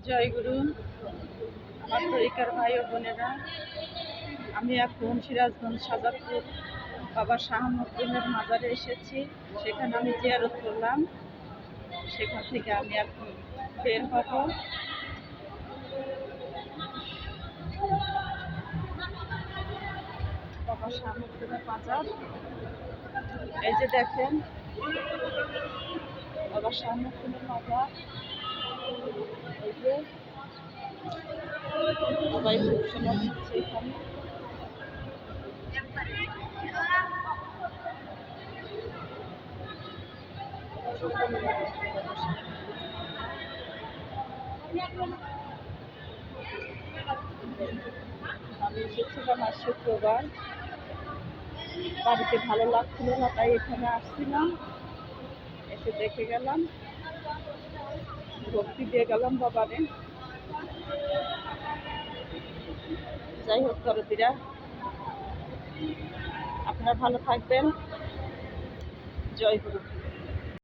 জয় গুরু। আমার তরিকার ভাই ও বোনেরা, আমি এখন সিরাজগঞ্জ সাজাদপুর বাবা শাহ মখদুমের মাজারে এসেছি। সেখানে আমি জিয়ারত করলাম। সেখান থেকে আমি এখন বের হব। বাবা শাহ মখদুমের মাজার, এই যে দেখেন বাবা শাহ মখদুমের মাজার। এই যে সবাই ঘোষণা দিচ্ছে এখানে। আমি এসেছিলাম আজ শুক্রবার, বাড়িতে ভালো লাগছিল না, তাই এখানে আসছিলাম। এসে দেখে গেলাম, ভক্তি দিয়ে গেলাম বাবারে। যাই হোক তরদিরা, আপনারা ভালো থাকবেন। জয় গুরু।